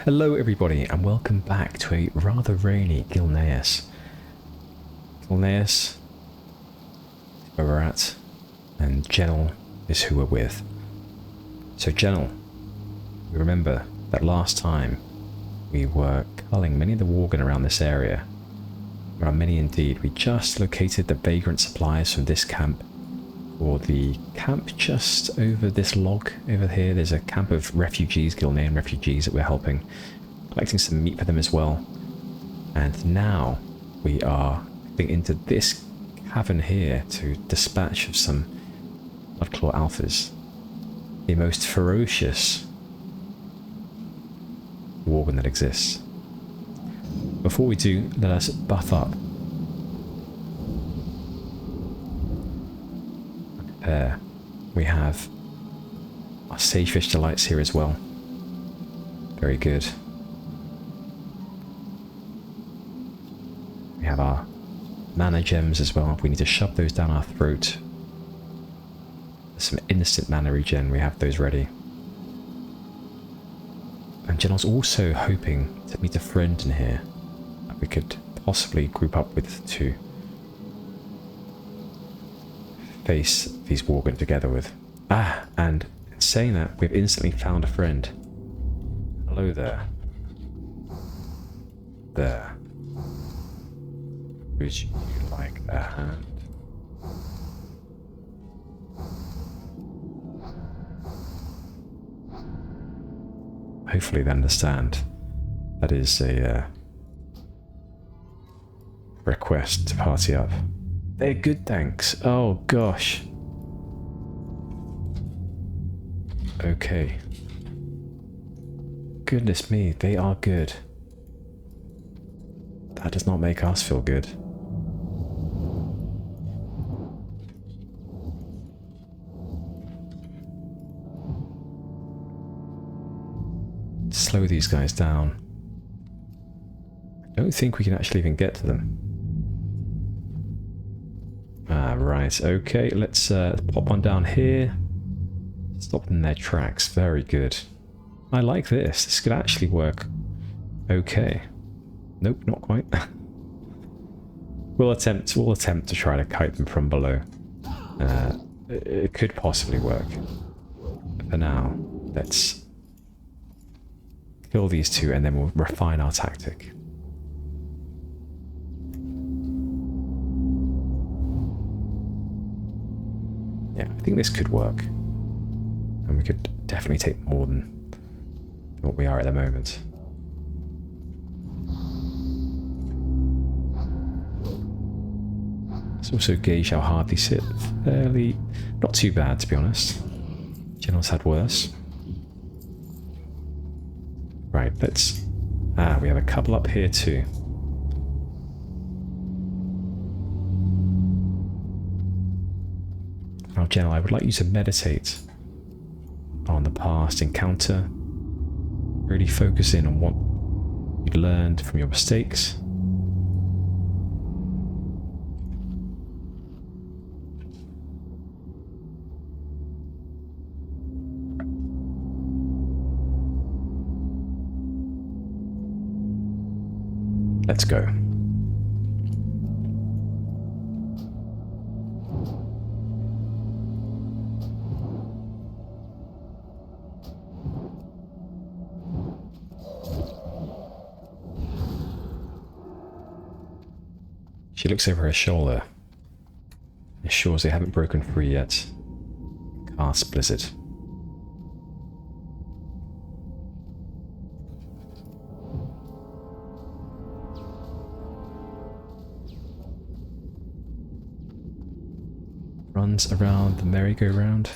Hello everybody and welcome back to a rather rainy Gilneas. Gilneas is where we're at and Gennal is who we're with. So Gennal, we remember that last time we were culling many of the worgen around this area. There are many indeed. We just located the vagrant supplies from this camp, or the camp just over this log over here. There's a camp of refugees, Gilnean refugees that we're helping, collecting some meat for them as well. And now we are heading into this cavern here to dispatch of some Bloodclaw alphas, the most ferocious worgen that exists. Before we do, let us buff up. Prepare. We have our Sagefish Delights here as well. Very good. We have our mana gems as well. We need to shove those down our throat. There's some instant mana regen. We have those ready. And Gennal's also hoping to meet a friend in here that we could possibly group up with to face these worgen together with. Ah, and in saying that, we've instantly found a friend. Hello there. There. Would you like a hand? Hopefully they understand that is a request to party up. They're good, thanks. Oh gosh. Okay. Goodness me, they are good. That does not make us feel good. Slow these guys down. I don't think we can actually even get to them. Ah, right. Okay, let's pop one down here. Stop them in their tracks. Very good. I like this. This could actually work okay. Nope, not quite. We'll attempt to try to kite them from below. It could possibly work. But for now, let's kill these two and then we'll refine our tactic. Yeah, I think this could work. And we could definitely take more than what we are at the moment. Let's also gauge how hard these hit. Fairly... not too bad, to be honest. Gennal's had worse. Right, let's... ah, we have a couple up here too. Now, Gennal, I would like you to meditate on the past encounter. Really focus in on what you learned from your mistakes. Let's go. She looks over her shoulder, ensures they haven't broken free yet. Cast Blizzard. Runs around the merry-go-round.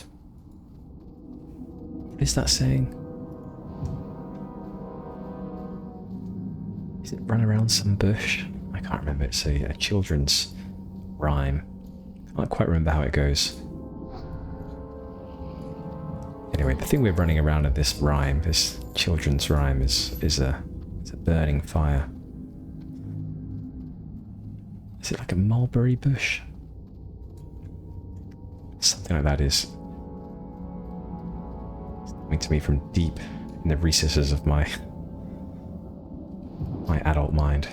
What is that saying? Is it run around some bush? I can't remember. It's a children's rhyme. I can't quite remember how it goes. Anyway, the thing we're running around in this rhyme, this children's rhyme, is a burning fire. Is it like a mulberry bush? Something like that is coming to me from deep in the recesses of my My adult mind.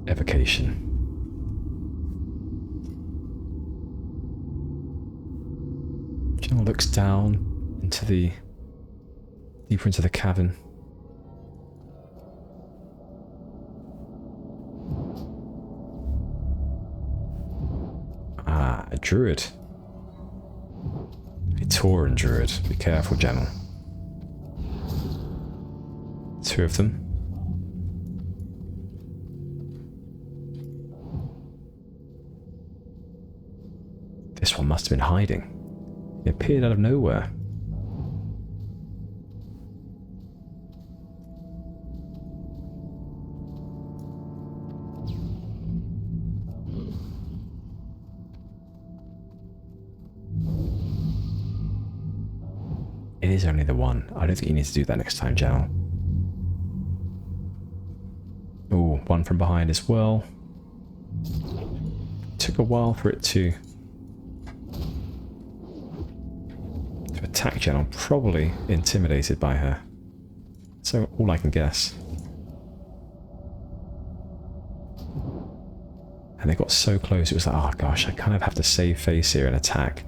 Evocation. Gennal looks down into the deeper into the cavern. Ah, a druid. A Tauran druid. Be careful, Gennal. Two of them. This one must have been hiding. It appeared out of nowhere. It is only the one. I don't think you need to do that next time, Gennal. Oh, one from behind as well. Took a while for it to attack Gennal, probably intimidated by her. So all I can guess. And they got so close, it was like, oh gosh, I kind of have to save face here and attack.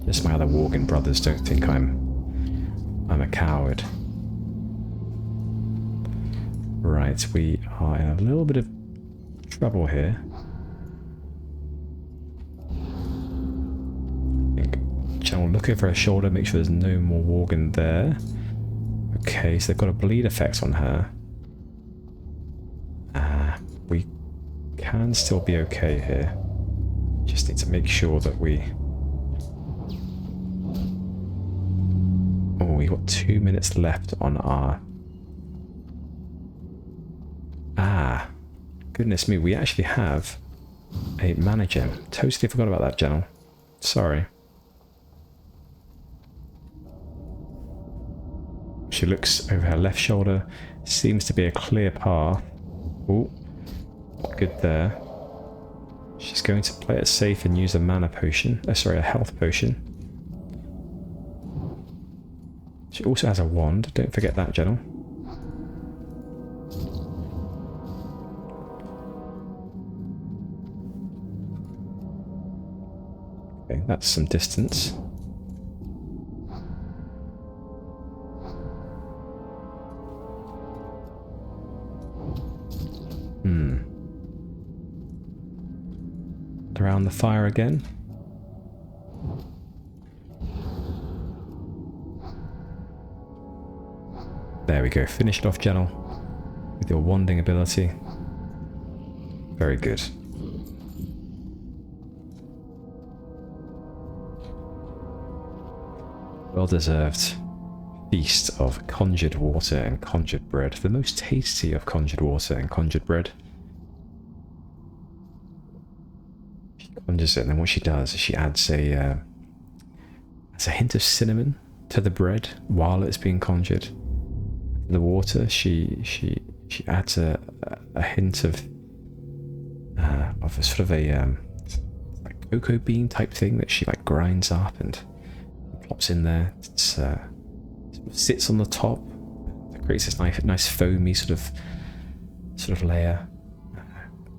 Just my other Worgen brothers don't think I'm a coward. Right, we are in a little bit of trouble here. Gennal look over her shoulder, make sure there's no more Worgen there. Okay, so they've got a bleed effect on her. We can still be okay here. Just need to make sure that we... Oh, we've got 2 minutes left on our... Ah, goodness me, we actually have a mana gem. Totally forgot about that, Gennal. Sorry. She looks over her left shoulder. Seems to be a clear path. Oh, good there. She's going to play it safe and use a mana potion. Oh, sorry, a health potion. She also has a wand. Don't forget that, Gennal. Okay, that's some distance. Around the fire again. There we go. Finish it off, Gennal, with your wanding ability. Very good. Well deserved feast of conjured water and conjured bread. The most tasty of conjured water and conjured bread. Conjures it, and then what she does is she adds a hint of cinnamon to the bread while it's being conjured. The water, she adds a hint of a sort of a like cocoa bean type thing that she like grinds up and plops in there. It's sort of sits on the top. It creates this nice foamy sort of layer.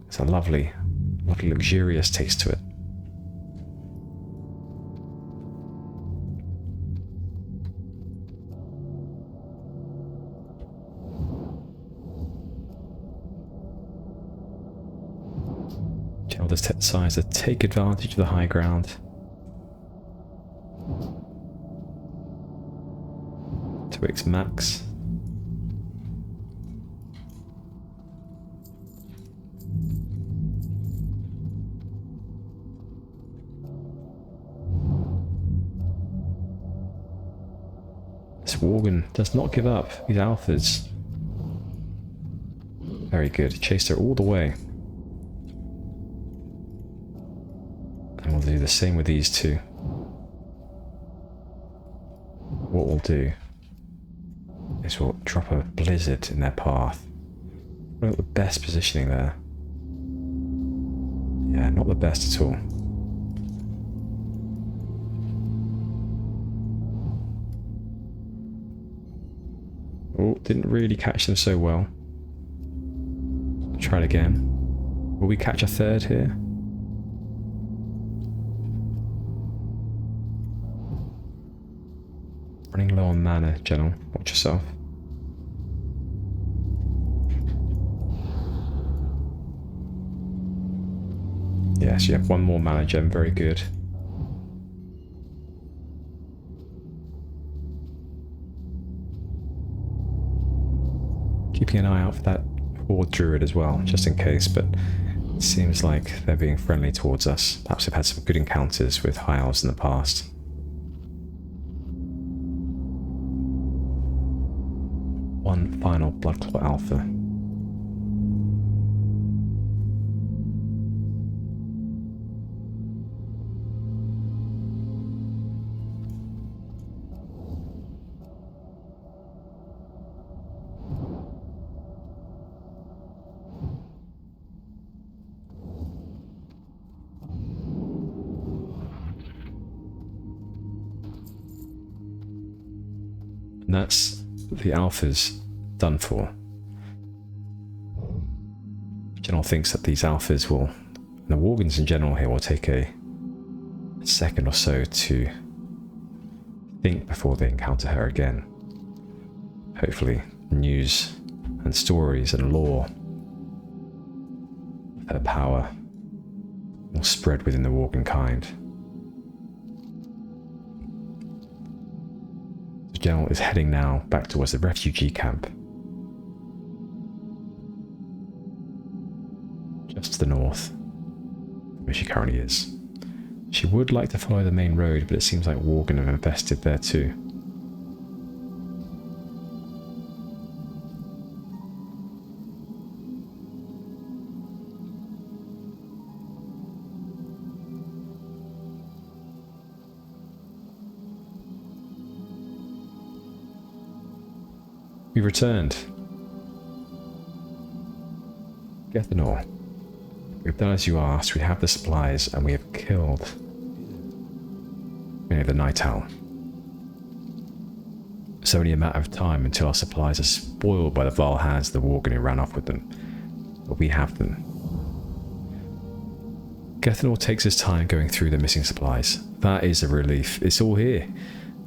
It's a lovely luxurious taste to it. Gennal decides to take advantage of the high ground. To its max. Worgen does not give up. These alphas. Very good. Chased her all the way. And we'll do the same with these two. what we'll do is we'll drop a blizzard in their path. Not the best positioning there. Yeah, not the best at all. Oh, didn't really catch them so well. Try it again. Will we catch a third here? Running low on mana, Gennal. Watch yourself. Yes, you have one more mana gem. Very good. Keeping an eye out for that Horde Druid as well, just in case, but it seems like they're being friendly towards us. Perhaps they've had some good encounters with High Elves in the past. One final Bloodclaw Alpha. And that's the alphas done for. Gennal thinks that these alphas will, and the Worgans in general here, will take a second or so to think before they encounter her again. Hopefully news and stories and lore of her power will spread within the Worgan kind. Gennal is heading now back towards the refugee camp. Just to the north, where she currently is. She would like to follow the main road, but it seems like Worgan have infested there too. We returned. Gennal. We've done as you asked. We have the supplies, and we have killed the Night Owl. It's only a matter of time until our supplies are spoiled by the vile hands of the Worgan who ran off with them. But we have them. Gennal takes his time going through the missing supplies. That is a relief. It's all here.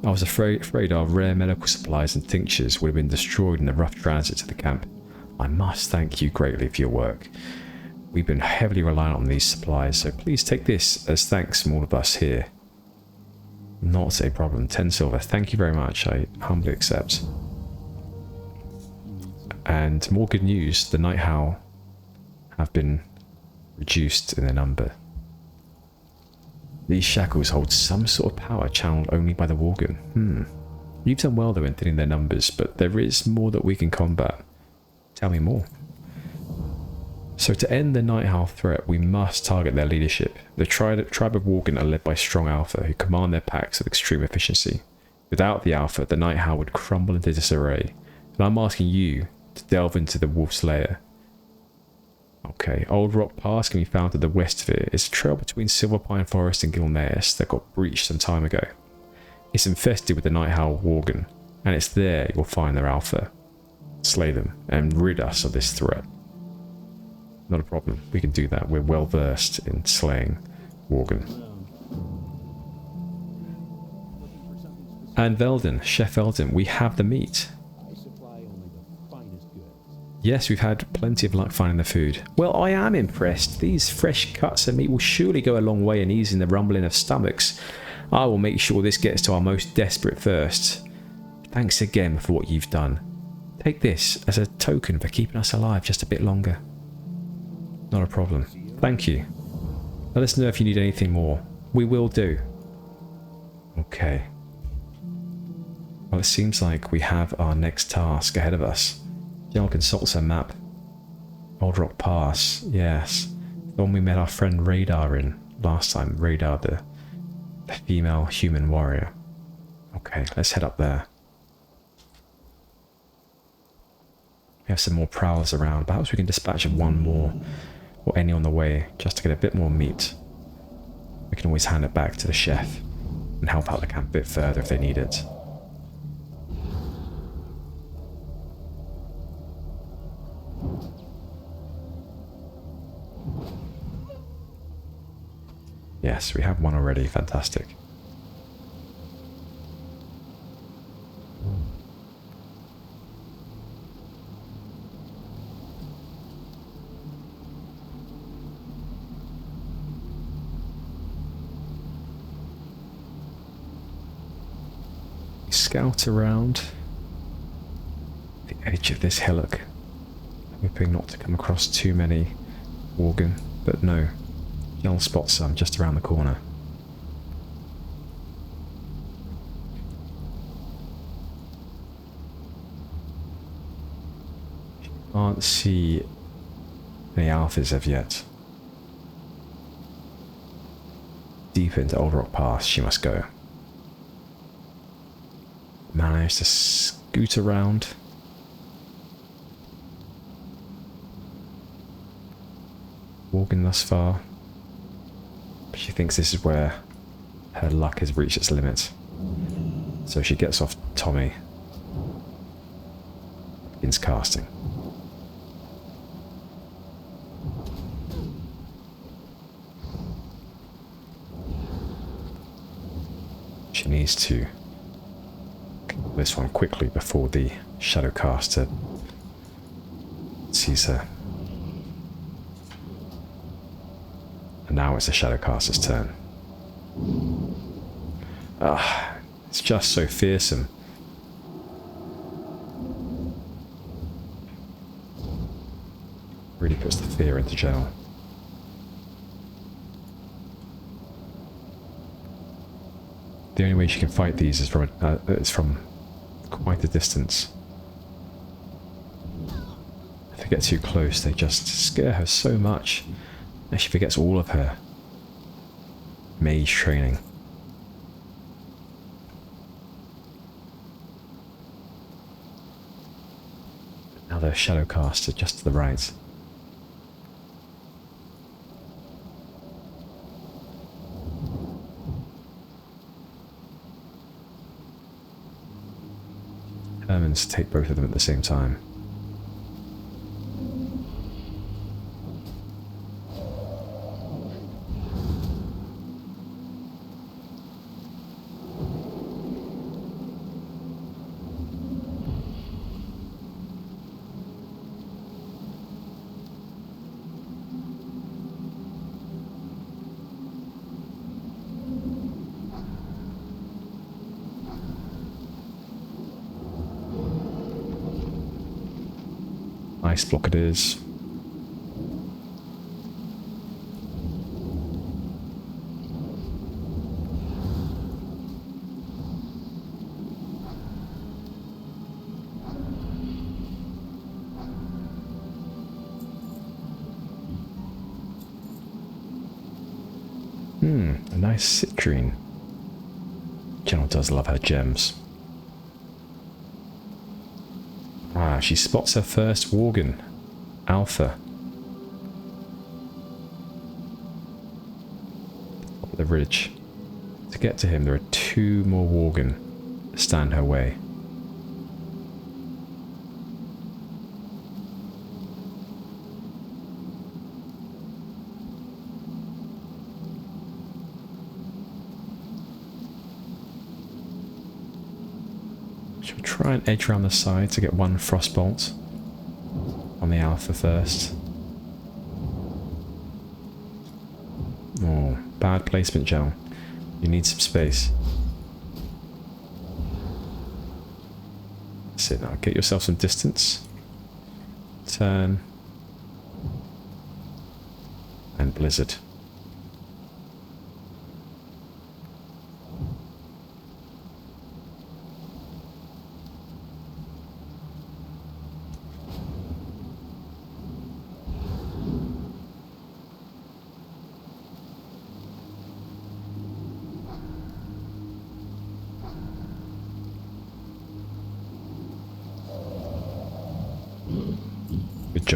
I was afraid our rare medical supplies and tinctures would have been destroyed in the rough transit to the camp. I must thank you greatly for your work. We've been heavily reliant on these supplies, so please take this as thanks from all of us here. Not a problem. 10 silver. Thank you very much. I humbly accept. And more good news, the Night Owl have been reduced in their number. These shackles hold some sort of power channeled only by the Worgan. You've done well though in thinning their numbers, but there is more that we can combat. Tell me more. So to end the Night Owl threat, we must target their leadership. The tribe of Worgan are led by strong Alpha, who command their packs with extreme efficiency. Without the Alpha, the Night Owl would crumble into disarray. And I'm asking you to delve into the Wolf's lair. Okay, Old Rock Pass can be found to the west of it. It's a trail between Silverpine Forest and Gilneas that got breached some time ago. It's infested with the Night Owl Worgan, and it's there you'll find their Alpha. Slay them, and rid us of this threat. Not a problem, we can do that. We're well versed in slaying Worgan. And Velden, Chef Velden, we have the meat. Yes, we've had plenty of luck finding the food. Well, I am impressed. These fresh cuts of meat will surely go a long way in easing the rumbling of stomachs. I will make sure this gets to our most desperate first. Thanks again for what you've done. Take this as a token for keeping us alive just a bit longer. Not a problem. Thank you. Let us know if you need anything more. We will do. Okay. Well, it seems like we have our next task ahead of us. Gennal consults her map. Old Rock Pass, yes. The one we met our friend Radar in last time. Radar, the female human warrior. Okay, let's head up there. We have some more prowlers around. Perhaps we can dispatch one more or any on the way just to get a bit more meat. We can always hand it back to the chef and help out the camp a bit further if they need it. Yes, we have one already. Fantastic. Scout around the edge of this hillock, hoping not to come across too many Worgen, but no, Gennal spots some just around the corner. Can't see any alphas as of yet. Deep into Old Rock Pass she must go. Managed to scoot around. Walking thus far. She thinks this is where her luck has reached its limit. So she gets off Tommy. Begins casting. She needs to this one quickly before the Shadowcaster sees her. And now it's the Shadowcaster's turn. Ah, it's just so fearsome. Really puts the fear into Gennal. The only way she can fight these is from quite a distance. If they get too close, they just scare her so much, and she forgets all of her mage training. Now the Shadowcaster just to the right. Determined to take both of them at the same time. Nice block it is. A nice citrine. Gennal does love her gems. Ah, she spots her first Worgen. Alpha. Top of the ridge. To get to him, there are 2 more Worgen that stand her way. She'll try and edge around the side to get one frostbolt on the Alpha first. Oh, bad placement, Gennal. You need some space. That's it now. Get yourself some distance. Turn. And blizzard.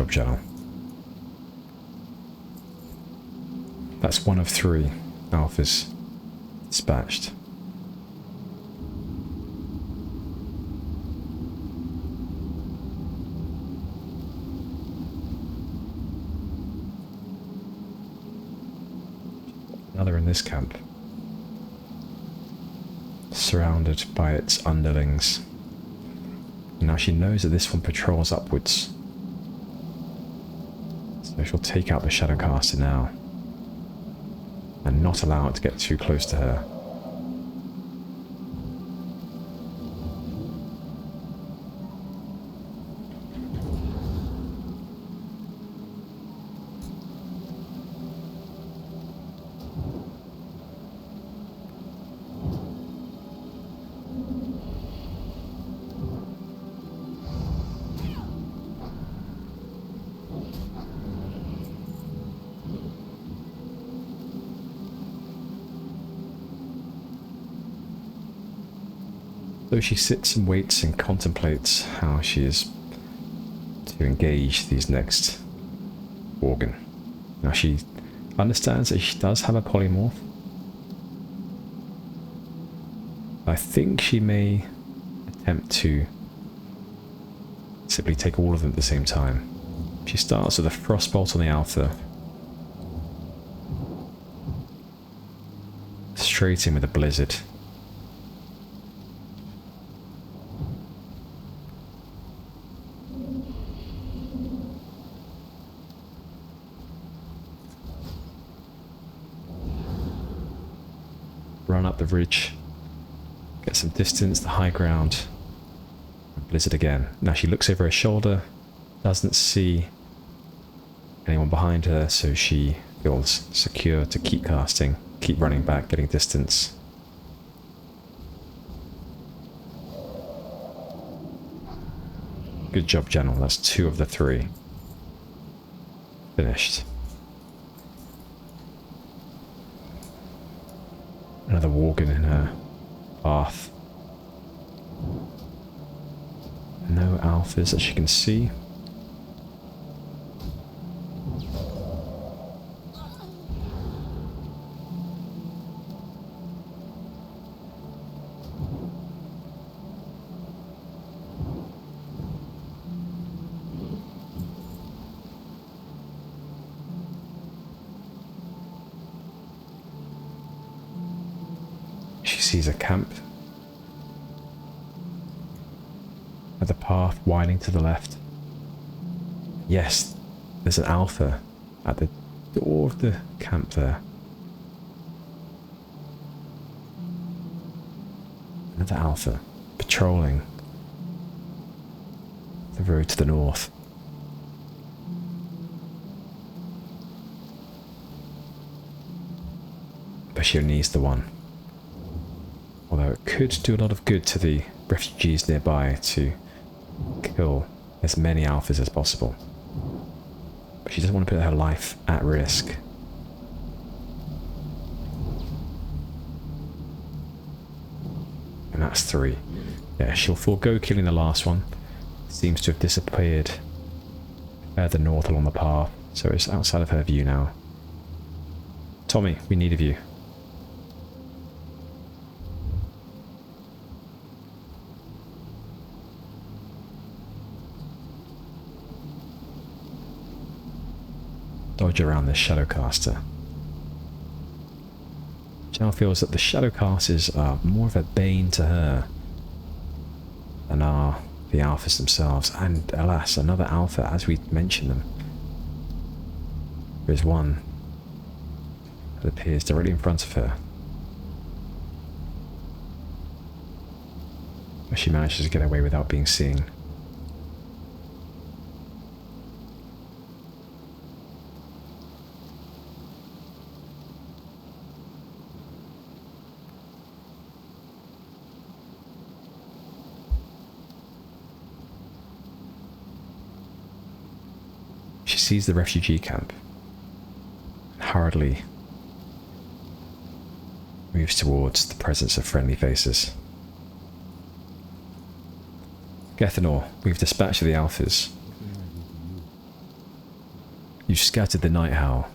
job, Gennal. That's one of 3 alphas dispatched. Another in this camp, surrounded by its underlings. Now she knows that this one patrols upwards, so she'll take out the Shadowcaster now and not allow it to get too close to her. So she sits and waits and contemplates how she is to engage these next organ. Now she understands that she does have a polymorph. I think she may attempt to simply take all of them at the same time. She starts with a frostbolt on the alpha, straight in with a blizzard. Run up the ridge, get some distance, the high ground, and blizzard again. Now she looks over her shoulder, doesn't see anyone behind her, so she feels secure to keep casting, keep running back, getting distance. Good job, Gennal. That's 2 of the 3. Finished. Another Worgen in her path. No alphas that she can see. She sees a camp at the path winding to the left. Yes, there's an alpha at the door of the camp there. Another alpha patrolling the road to the north. But she only needs the one. Although it could do a lot of good to the refugees nearby to kill as many alphas as possible. But she doesn't want to put her life at risk. And that's 3. Yeah, she'll forego killing the last one. Seems to have disappeared further north along the path, so it's outside of her view now. Tommy, we need of you. Dodge around this Shadowcaster. Gennal feels that the Shadowcasters are more of a bane to her than are the alphas themselves, and alas, another alpha as we mention them. There is one that appears directly in front of her. But she manages to get away without being seen. She sees the refugee camp and hurriedly moves towards the presence of friendly faces. Gennal, we've dispatched the alphas. You scattered the Night Howl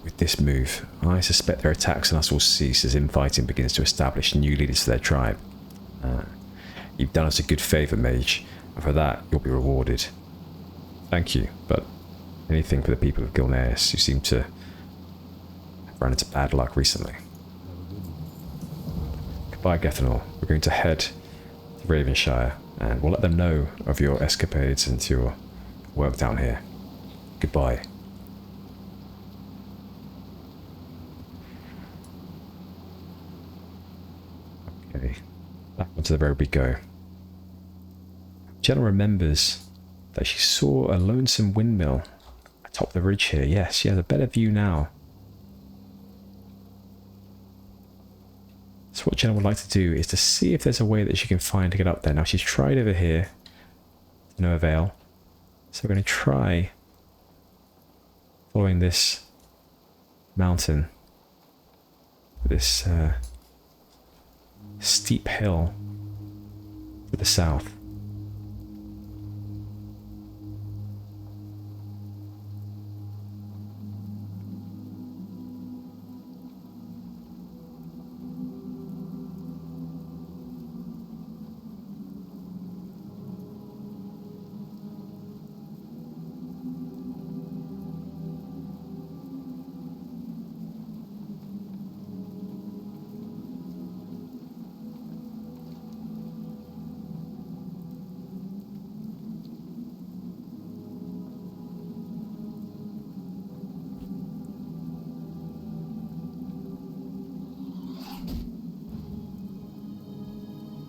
with this move. I suspect their attacks on us will cease as infighting begins to establish new leaders for their tribe. You've done us a good favour, Mage, and for that you'll be rewarded. Thank you, but anything for the people of Gilneas, who seem to have run into bad luck recently. Goodbye, Gennal. We're going to head to Ravenshire, and we'll let them know of your escapades and your work down here. Goodbye. Okay, back onto the road we go. Gennal remembers that she saw a lonesome windmill atop the ridge here. Yes, she has a better view now. So what Gennal would like to do is to see if there's a way that she can find to get up there. Now she's tried over here, to no avail. So we're going to try following this mountain, this steep hill to the south.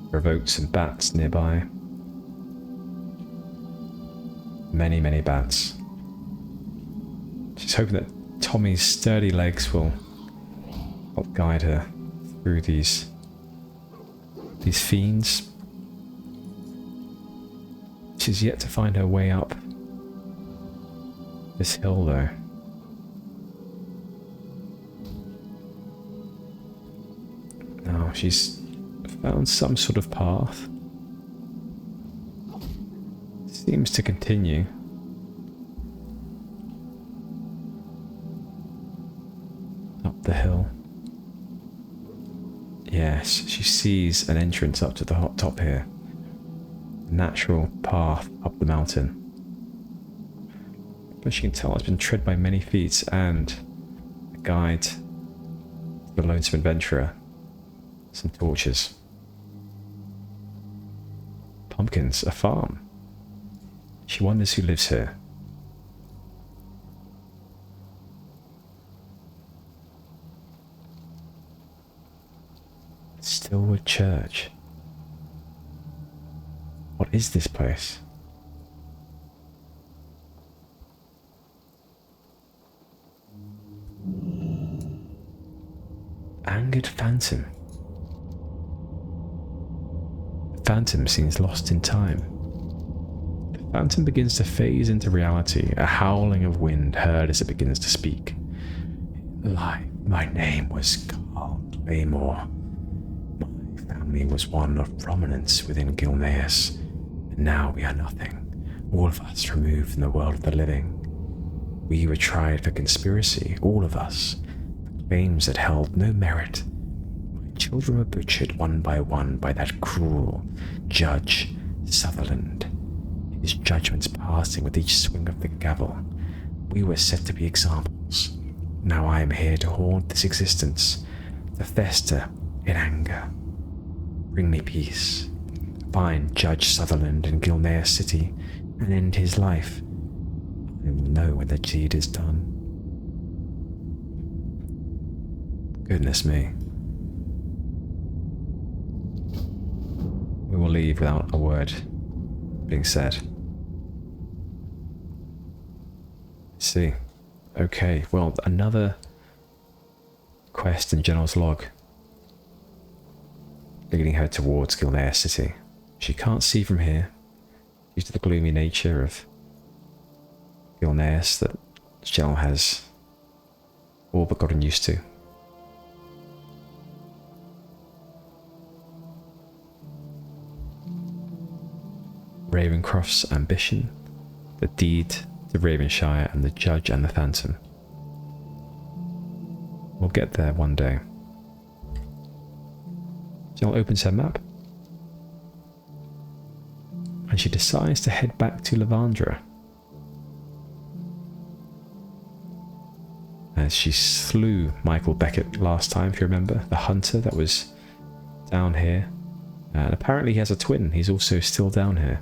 Provoked some bats nearby. Many, many bats. She's hoping that Tommy's sturdy legs will help guide her through these fiends. She's yet to find her way up this hill, though. Now she's found some sort of path. Seems to continue. Up the hill. Yes, she sees an entrance up to the hot top here. A natural path up the mountain. But she can tell it's been tread by many feet, and a guide to the lonesome adventurer. Some torches. Pumpkins, a farm. She wonders who lives here. Stillwood Church. What is this place? Angered Phantom. The Phantom seems lost in time. The Phantom begins to phase into reality, a howling of wind heard as it begins to speak. My name was Carl Claymore. My family was one of prominence within Gilneas, and now we are nothing, all of us removed from the world of the living. We were tried for conspiracy, all of us, for claims that held no merit. My children were butchered one by that cruel Judge Sutherland. His judgments passing with each swing of the gavel. We were set to be examples. Now I am here to haunt this existence, to fester in anger. Bring me peace. Find Judge Sutherland in Gilneas City and end his life. I will know when the deed is done. Goodness me. We will leave without a word being said. Let's see. Okay, well, another quest in Gennal's log, leading her towards Gilneas City. She can't see from here, due to the gloomy nature of Gilneas that Gennal has all but gotten used to. Ravencroft's ambition, the deed to Ravenshire and the Judge and the Phantom. We'll get there one day. Gennal opens her map, and she decides to head back to Lavandra, as she slew Michael Beckett last time, if you remember, the hunter that was down here. And apparently he has a twin, he's also still down here.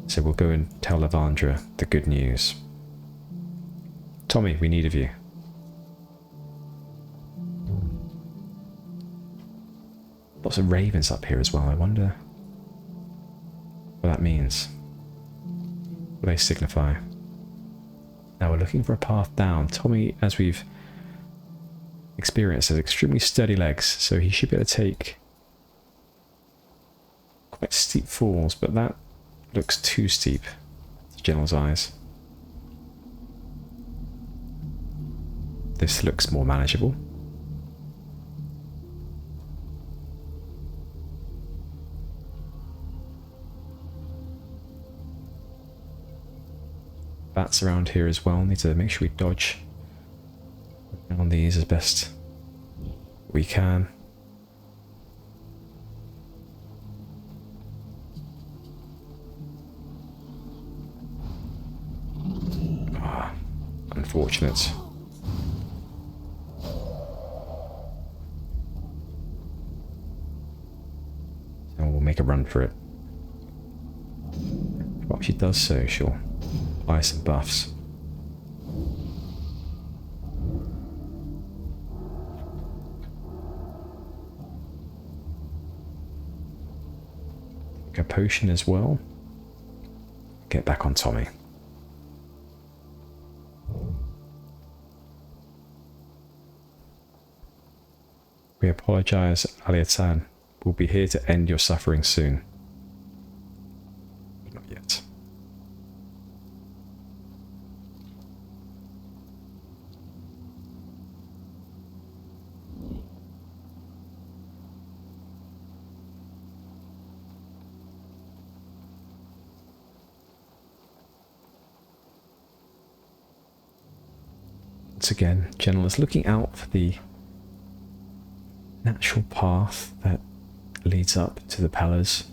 So we'll go and tell Lavandra the good news. Tommy, we need of you. Lots of ravens up here as well. I wonder what that means. What they signify. Now we're looking for a path down. Tommy, as we've experienced, has extremely sturdy legs, so he should be able to take quite steep falls, but that looks too steep to Gennal's eyes. This looks more manageable. Bats around here as well. Need to make sure we dodge around these as best we can. Ah, unfortunate. And we'll make a run for it. While she does so, she'll apply some buffs. Take a potion as well. Get back on Tommy. We apologise, Aliatan. We'll be here to end your suffering soon. But not yet. Once again, Gennal is looking out for the natural path that leads up to the pillars.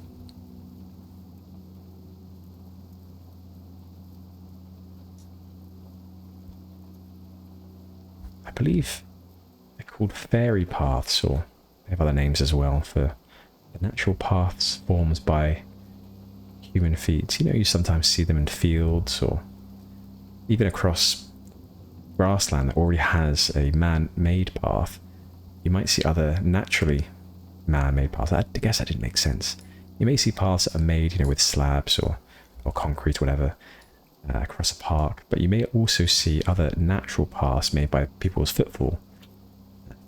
I believe they're called fairy paths, or they have other names as well for the natural paths formed by human feet. You know, you sometimes see them in fields or even across grassland that already has a man-made path. You might see other naturally man-made paths. I guess that didn't make sense. You may see paths that are made, you know, with slabs or concrete or whatever across a park, but you may also see other natural paths made by people's footfall.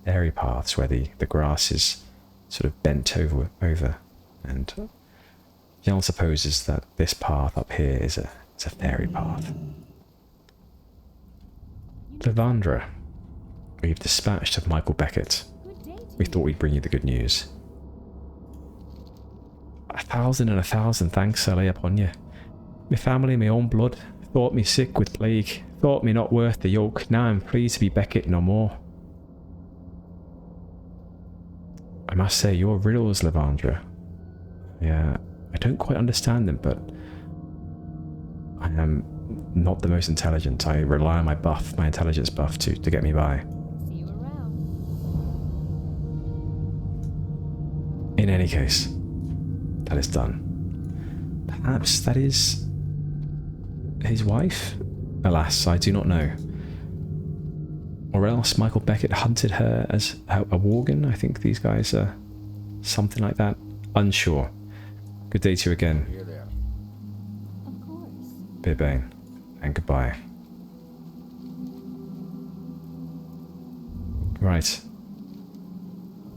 Fairy paths where the grass is sort of bent over. And Gennal supposes that this path up here is a fairy path. Lavandra, we've dispatched of Michael Beckett. We thought we'd bring you the good news. 1,000 thanks I lay upon you. My family, my own blood, thought me sick with plague, thought me not worth the yoke. Now I'm pleased to be Beckett no more. I must say, your riddles, Lavandra. Yeah, I don't quite understand them, but I am not the most intelligent. I rely on my intelligence buff to get me by. See you around. In any case, that is done. Perhaps that is his wife? Alas, I do not know. Or else Michael Beckett hunted her as a worgen. I think these guys are something like that. Unsure. Good day to you again. Here they are. Of course. Birbane. And goodbye. Right.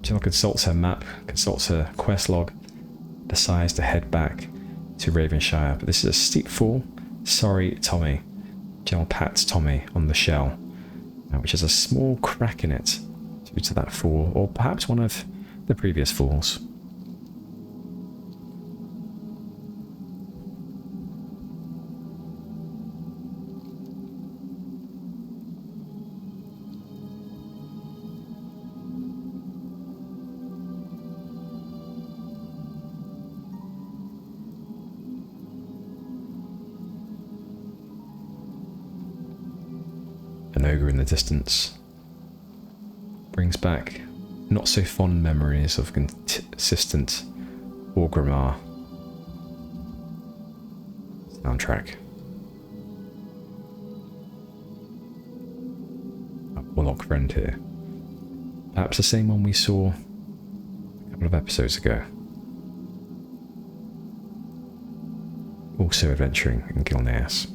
Gennal consults her map, consults her quest log, decides to head back to Ravenshire. But this is a steep fall. Sorry, Tommy. Gennal pats Tommy on the shell, which has a small crack in it due to that fall, or perhaps one of the previous falls. an ogre in the distance. Brings back not so fond memories of consistent Orgrimmar soundtrack. A warlock friend here. Perhaps the same one we saw a couple of episodes ago. Also adventuring in Gilneas.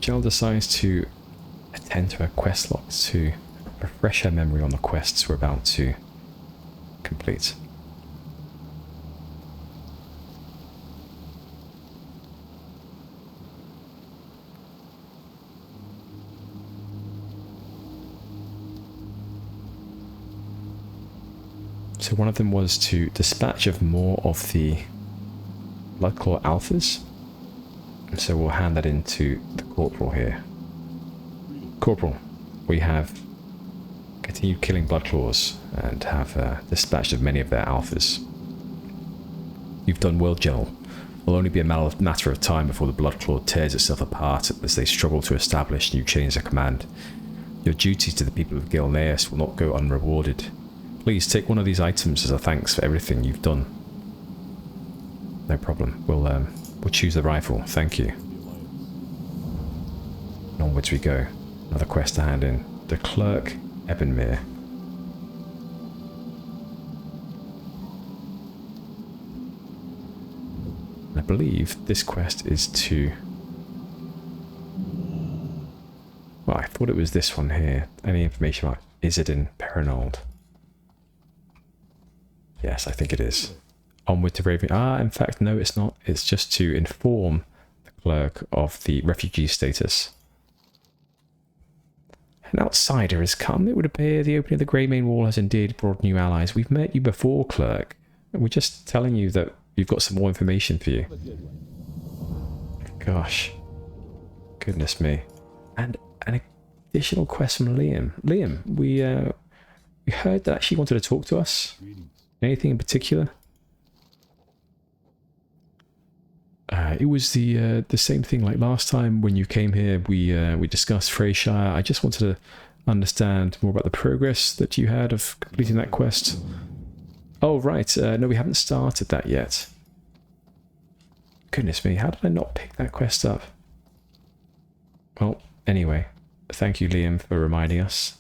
Gennal decides to attend to her quest logs to refresh her memory on the quests we're about to complete. So one of them was to dispatch of more of the Bloodclaw alphas. So we'll hand that into the Corporal here. Corporal, we have continued killing Bloodclaws and have dispatched of many of their alphas. You've done well, Gennal. It'll only be a matter of time before the Bloodclaw tears itself apart as they struggle to establish new chains of command. Your duties to the people of Gilneas will not go unrewarded. Please take one of these items as a thanks for everything you've done. No problem. We'll choose the rifle, thank you. And onwards we go. Another quest to hand in. The Clerk Ep.9. I believe this quest is to... Well, I thought it was this one here. Any information about Isidin Perinold? Yes, I think it is. Onward to Raven... in fact, no, it's not. It's just to inform the clerk of the refugee status. An outsider has come. It would appear the opening of the Greymane Wall has indeed brought new allies. We've met you before, clerk. We're just telling you that we've got some more information for you. Gosh. Goodness me. And an additional quest from Liam. Liam, we heard that she wanted to talk to us. Anything in particular? It was the same thing like last time when you came here. We discussed Freyshire. I just wanted to understand more about the progress that you had of completing that quest. Oh right, no, we haven't started that yet. Goodness me, how did I not pick that quest up? Well, anyway, thank you, Liam, for reminding us.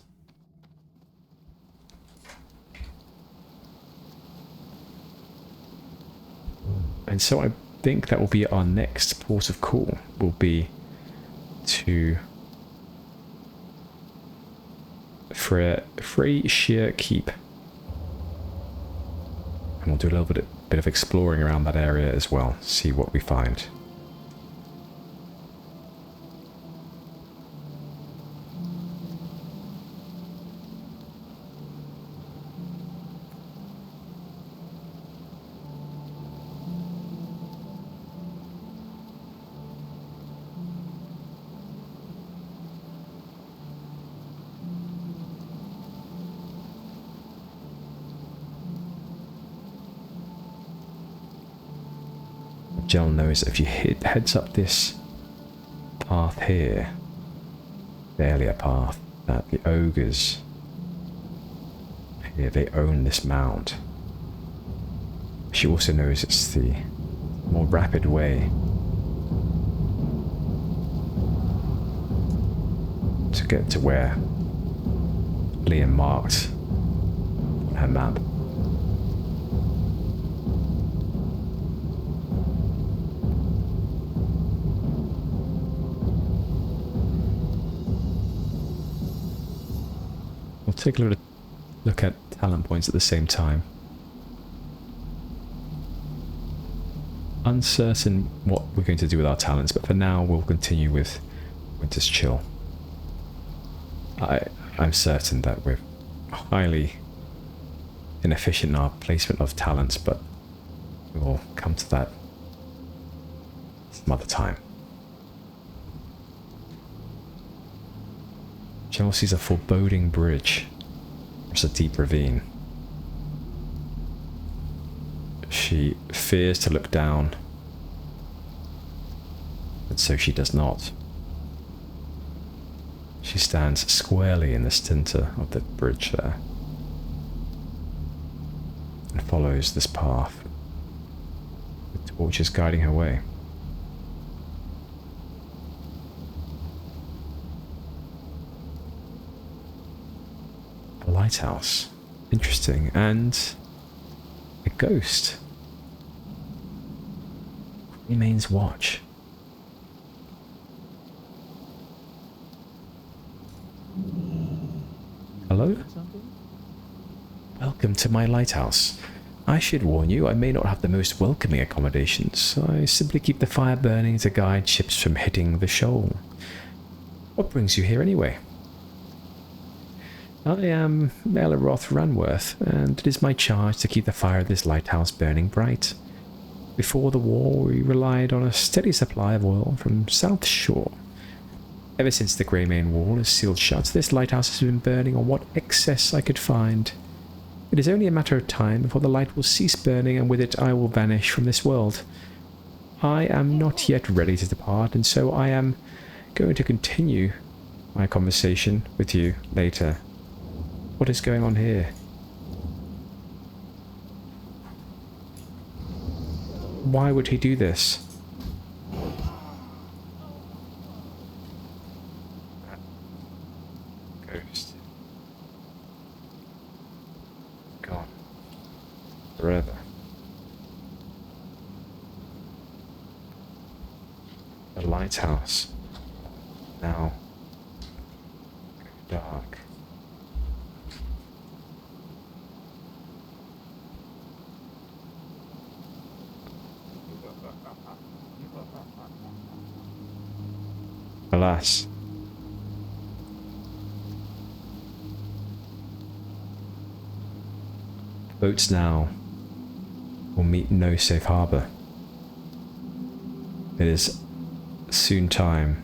And so I think that will be our next port of call, will be to Freyshire Keep. And we'll do a little bit of exploring around that area as well, see what we find. Gennal knows that if you heads up this path here, the earlier path, that the ogres here, they own this mound. She also knows it's the more rapid way to get to where Liam marked on her map. We'll take a look at talent points at the same time. Uncertain what we're going to do with our talents, but for now we'll continue with Winter's Chill. I'm certain that we're highly inefficient in our placement of talents, but we will come to that some other time. Gennal sees a foreboding bridge across a deep ravine. She fears to look down, but so she does not. She stands squarely in the center of the bridge there and follows this path, with torches guiding her way. A lighthouse. Interesting. And a ghost. Remains watch. Hello? Welcome to my lighthouse. I should warn you, I may not have the most welcoming accommodations. I simply keep the fire burning to guide ships from hitting the shoal. What brings you here anyway? I am Azeroth Ranworth, and it is my charge to keep the fire of this lighthouse burning bright. Before the war, we relied on a steady supply of oil from South Shore. Ever since the Greymane Wall is sealed shut, this lighthouse has been burning on what excess I could find. It is only a matter of time before the light will cease burning, and with it I will vanish from this world. I am not yet ready to depart, and so I am going to continue my conversation with you later. What is going on here? Why would he do this? Ghost. Gone. Forever. The lighthouse. Now. Dark. Alas. Boats now will meet no safe harbour. It is soon time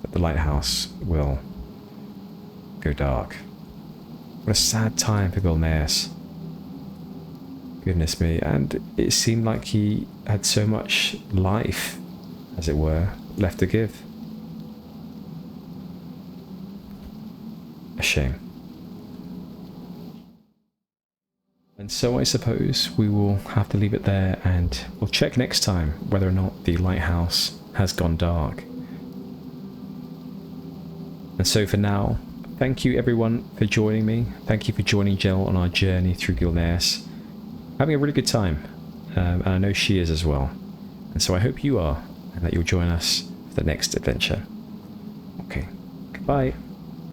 that the lighthouse will go dark. What a sad time for Gilneas. Goodness me, and it seemed like he had so much life, as it were, left to give. A shame. And so I suppose we will have to leave it there, and we'll check next time whether or not the lighthouse has gone dark. And so for now, thank you everyone for joining me. Thank you for joining Gennal on our journey through Gilneas. Having a really good time, and I know she is as well. And so I hope you are, and that you'll join us for the next adventure. Okay, goodbye.